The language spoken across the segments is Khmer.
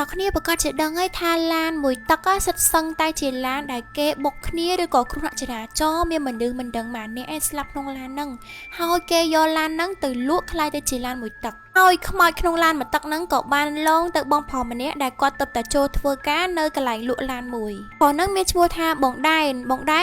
ต่อគ្នាប្រកាសជាដឹងហើយថាឡានមួយទឹកសិតសឹងតែជាឡានដែលគេបុកគ្នាឬក៏គ្រោះចរាចរណ៍មានមនុស្សមិនដឹងម៉ានអ្នកឯងស្លាប់ក្នុងឡានហ្នឹងហើយគេយកឡានហ្នឹងទៅលក់ខ្លាយទៅជាឡានមួយទឹកហើយខ្មោចក្នុងឡានមួយទឹកហ្នឹងក៏បានឡងទៅបងប្រុសម្នាក់ដែលគាត់ទៅតែចូលធ្វើការនៅកន្លែងលក់ឡានមួយព្រោះហ្នឹងមានឈ្មោះថាបងដែ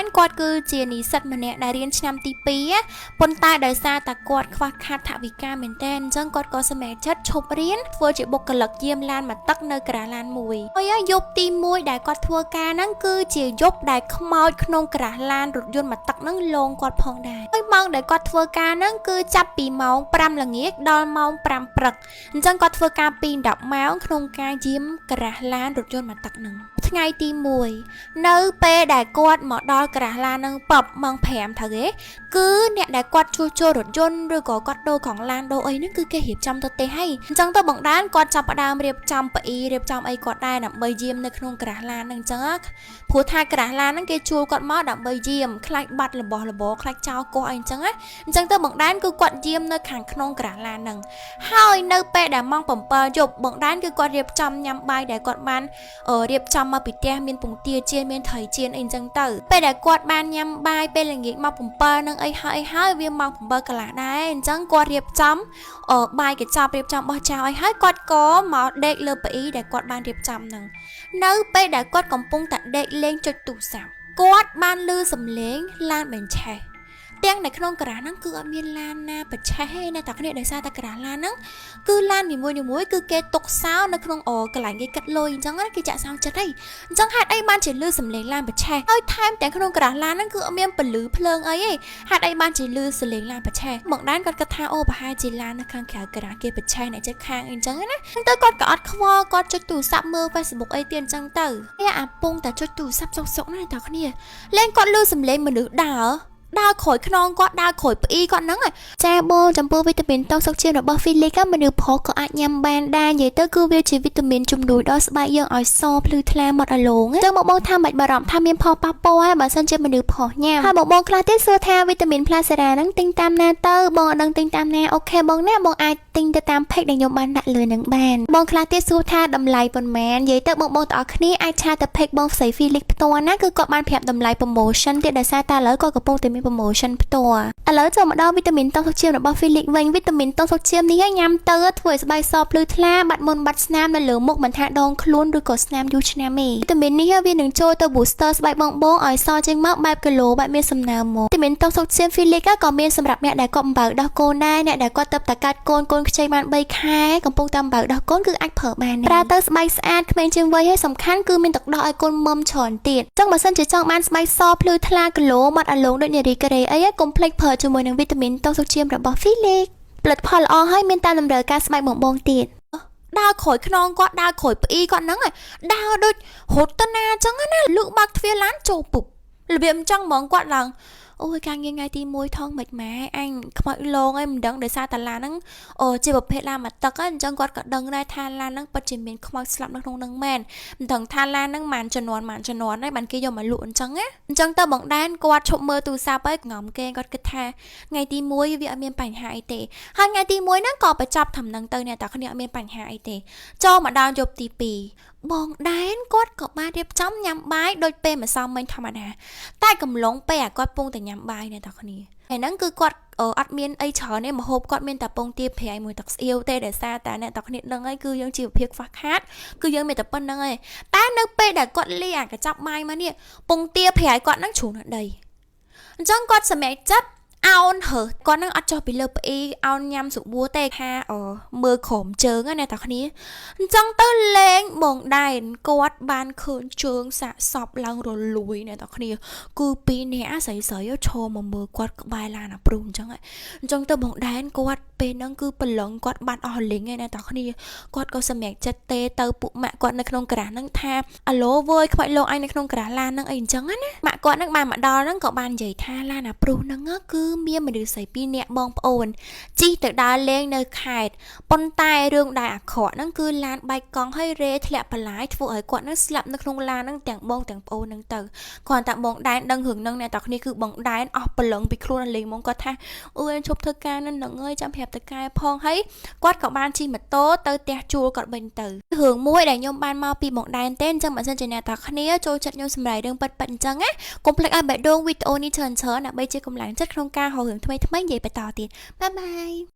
នគាត់គឺជានិស្សិតម្នាក់ដែលរៀនឆ្នាំទី2ប៉ុន្តែដោយសារតែគាត់ខ្វះខាតថវិកាមែនតើអញ្ចឹងគាត់ក៏សម្រេចចិត្តឈប់រៀនធ្វើជាបុគ្គលិកយាមឡានមួយទឹកនៅក្រាស់ឡានមួយហើយយប់ទី1ដែលគាត់ធ្វើការហ្នឹងគឺជាយប់ដែលខ្មោចក្នុងក្រាស់ឡានរថយន្តមួយទឹកហ្នឹងលងគាត់ផងដែរហើយម៉ោងដែលគាត់ធ្វើការហ្នឹងគឺចាប់ពីម៉ោង5ល្ងាចដល់ម៉ោង5ព្រឹកអញ្ចឹងគាត់ធ្វើការពី10ម៉ោងក្នុងការយាមក្រាស់ឡានរថយន្តមួយទឹកហ្នឹងថ្ងៃទី1នៅពេលដែលគាត់មកដល់ក្រាស់ឡានហ្នឹងប៉បម៉ោង5ទៅគឺអ្នកដែលគាត់ជួសជុលរថយន្តឬក៏គាត់ដូរកង់ឡានដូរអីហ្នឹងគឺគេរៀបចំទៅទេហើយអញ្ចឹងទៅបងដានគាត់ចាប់ផ្ដើមរៀបចំប៉ីរៀបចំអីគាត់ដែរដើម្បីយាមនៅក្នុងក្រាស់ឡានហ្នឹងអញ្ចឹងព្រោះថាក្រាស់ឡានហ្នឹងគេជួលគាត់មកដើម្បីយាមខ្លាចបាត់របស់របរខ្លាចចោលកោះអីអញ្ចឹងទៅបងដានគឺគាត់យាមនៅខាងក្នុងក្រាស់ឡានហ្នឹងហើយនៅពេលដែលម៉ោង7យប់បងដានគឺគាត់រៀបចំញ៉ាំបាយដែលគាត់បានរៀបចំមកពីផ្ទះមានពងទាចៀនមានត្រីចៀនអីអញ្ចឹងទៅពេលដែលគាត់បានញ៉ាំបាយពេលល្ងាចមក7ហ្នឹងអីហើយវាម៉ោង7កន្លះដែរអញ្ចឹងគាត់រៀបចំបាយកញ្ចប់រៀបចំបោះចោលឲ្យហើយគាត់ក៏មកដេកលើប៉ីដែលគាត់បានរៀបចំហ្នឹងនៅពេលដែលគាត់កំពុងតែដេកលេងចុចទូរស័ព្ទគាត់បានឮសំឡេងឡានបញ្ឆេះទាំងនៅក្នុងក្រាស់ហ្នឹងគឺអត់មានឡានណាបញ្ឆេះទេណាតែគ្នាដោយសារតែក្រាស់ឡានហ្នឹងគឺឡាននីមួយៗគឺគេទុកសោនៅក្នុងកន្លែងគេគិតលុយអញ្ចឹងគេចាក់សោចិត្តហីអញ្ចឹងហេតុអីបានជាឮសំឡេងឡានបញ្ឆេះហើយថែមទាំងក្នុងក្រាស់ឡានហ្នឹងគឺអត់មានពន្លឺភ្លើងអីទេហេតុអីបានជាឮសំឡេងឡានបញ្ឆេះមកដែនគាត់គិតថាអូប្រហែលជាឡាននៅខាងក្រៅក្រាស់គេបញ្ឆេះអ្នកចិត្តខាងអីអញ្ចឹងណាទៅគាត់ក៏អត់ខ្វល់គាត់ចុចទូរស័ព្ទមើល Facebook អីទៀតអញ្ចឹងទៅអាពងតែចុចទូរស័ព្ទសុកណាតែគ្នាលេងគាត់ឮសំឡេងមនុស្សដើរក្រោយខ្នងគាត់ដើរក្រោយផ្អ៊ីគាត់ហ្នឹងចាបងចំពោះវីតាមីនតោសុខជាតិរបស់ Philips មនុស្សប្រុសក៏អាចញ៉ាំបានដែរនិយាយទៅគឺវាជាវីតាមីនជំនួយដល់ស្បែកយើងឲ្យសភ្លឺថ្លាមាត់ឲ្យលងចឹងបងថាមិនបារម្ភថាមានផលប៉ះពាល់បើសិនជាមនុស្សប្រុសញ៉ាំហើយបងខ្លះទៀតសួរថាវីតាមីនផ្លាសារ៉ាហ្នឹងទិញតាមណាទៅបងអត់ដឹងទិញតាមណាអូខេបងណាបងអាចទិញទៅតាម page ដែលខ្ញុំបានដាក់លើនឹងបានបងខ្លះទៀតសួរថាតម្លៃប៉ុន្មាននិយាយទៅបងទាំងអស់គ្នាអាចឆាទៅ page បងផ្សេង Philips ផ្ទាល់ណាគឺគាត់បានប្រាប់តម្លៃ promotion ទៀតដោយសារតែឥឡូវគាត់កំពុងតែមាន promotion ផ្ទាល់ឥឡូវចូលមកដល់វីតាមីនតោសុខជាតិរបស់ Philips វិញវីតាមីនតោសុខជាតិនេះញ៉ាំទៅធ្វើឲ្យស្បែកសភ្លឺថ្លាបាត់មុនបាត់ស្នាមនៅលើមុខមិនថាដងខ្លួនឬក៏ស្នាមយូរឆ្នាំទេវីតាមីននេះវានឹងចូលទៅ booster ស្បែកបងឲ្យសជាងមកបែបគីឡូបែបមានសំណើមមកវីតាមីនតោសុខជាតិ Philips ក៏មានសម្រាប់អ្នកដែលគាត់អំបៅដោះកូនដែរអ្នកដែលគាត់ទៅតែកាត់កូនខ្ចីបាន3ខែកំពុងតែអំបៅដោះកូនគឺអាចប្រើបានប្រើទៅស្បែកស្អាតក្មេងជាងវ័យហើយសំខាន់គឺមានទឹកដោះឲ្យកូនមុំច្រើនទៀតអញ្ចឹងបើសិនជាចង់បានស្បែកសភ្លឺថ្លាគីឡូមាត់អាឡូងដូចនារីកូរ៉េអីកុំភ្លេចប្រើជាមួយនឹងវីតាមីនតោសុខជាតិរបស់ Philips ផលិតផលល្អហើយមានតាមតម្រូវការស្បែកបងទៀតដើរក្រោយខ្នងគាត់ដើរក្រោយផ្អ៊ីគាត់ហ្នឹងដើរដូចរត់ទៅណាអញ្ចឹងណាលឺបើកទ្វារឡានចូលពុបរបៀបអញ្ចឹងហ្មងគាត់ឡើងអូយការងារថ្ងៃទី1ថងមិនម៉ែអញខ្មោចលងអីមិនដឹងដោយសារតាឡានហ្នឹងជាប្រភេទឡានមកទឹកអញ្ចឹងគាត់ក៏ដឹងដែរថាឡានហ្នឹងពិតជាមានខ្មោចស្លាប់នៅក្នុងហ្នឹងមែនមិនដឹងថាឡានហ្នឹងម៉ានចំនួនហើយបានគេយកមកលក់អញ្ចឹងទៅបងដែនគាត់ឈប់មើលទូរស័ព្ទហើយងំគេគាត់គិតថាថ្ងៃទី1វាអត់មានបញ្ហាអីទេហើយថ្ងៃទី1ហ្នឹងក៏បញ្ចប់ត្រឹមហ្នឹងទៅអ្នកតាគ្នាអត់មានបញ្ហាអីទេចូលមកដល់យប់ទី2បងដែនគាត់ក៏បានរៀបចំញ៉ាំបាយដូចពេលម្សិលមិញធម្មតាតែកំឡុងពេលគាត់ពងតែញ៉ាំបាយអ្នកតាគ្នាហើយហ្នឹងគឺគាត់អត់មានអីច្រើនទេម្ហូបគាត់មានតែពងទាប្រៃមួយទឹកស្អៀវទេដោយសារតែអ្នកតាគ្នាដឹងហើយគឺយើងជីវភាពខ្វះខាតគឺយើងមានតែប៉ុណ្្នឹងឯងតែនៅពេលដែលគាត់លាកញ្ចប់បាយមកនេះពងទាប្រៃគាត់ហ្នឹងជ្រុះនៅដីអញ្ចឹងគាត់សម្រេចចិត្តអោនហើគាត់នឹងអត់ចុះពីលើផ្អ៊ីអោនញ៉ាំសុបួរទេថាមើលក្រោមជើងណាតាគ្នាអញ្ចឹងទៅលេងបងដែនគាត់បានឃើញជើងសាកសពឡើងរលួយណាតាគ្នាគឺពីរនាក់ស្រីឈរមកមើលគាត់ក្បែរឡានអាព្រុសអញ្ចឹងទៅបងដែនគាត់ពេលហ្នឹងគឺប្រឡឹងគាត់បាត់អស់លីងឯណាតាគ្នាគាត់ក៏សម្រេចចិត្តទេទៅពួកម៉ាក់គាត់នៅក្នុងក្រាស់ហ្នឹងថាអាឡូវើយខ្វាច់លោកអញនៅក្នុងក្រាស់ឡានហ្នឹងអីអញ្ចឹងណាម៉ាក់គាត់ហ្នឹងបានមកដល់ហ្នឹងក៏បាននិយាយថាឡានអាព្រុសហ្នឹងគឺមានមនុស្សស្រី2នាក់បងប្អូនជិះទៅដើរលេងនៅខេត្តប៉ុន្តែរឿងដែលអាក្រក់ហ្នឹងគឺឡានបែកកង់ហើយរេធ្លាក់បន្លាយធ្វើឲ្យគាត់ហ្នឹងស្លាប់នៅក្នុងឡានហ្នឹងទាំងបងទាំងប្អូនហ្នឹងទៅគ្រាន់តែបងដែនដឹងរឿងហ្នឹងអ្នកតាគ្នាគឺបងដែនអស់ប្រឡឹងពីខ្លួនលេងហ្មងគាត់ថាអូយឈប់ធ្វើការហ្នឹងអើយចាំប្រាប់ ប់តកែផងហើយគាត់ក៏បានជិះម៉ូតូទៅផ្ទះជួលគាត់វិញទៅរឿងមួយដែលខ្ញុំបានមកពីបងដែនទេអញ្ចឹងបើសិនជាអ្នកទាំងគ្នាចូលចិត្តខ្ញុំសម្រាប់រឿងប៉ិតអញ្ចឹងណាកុំភ្លេចឲ្យបេះដូងវីដេអូនេះច្រើនដើម្បីជាកម្លាំងចិត្តក្នុងការហៅរឿងថ្មីនិយាយបន្តទៀតបាយបាយ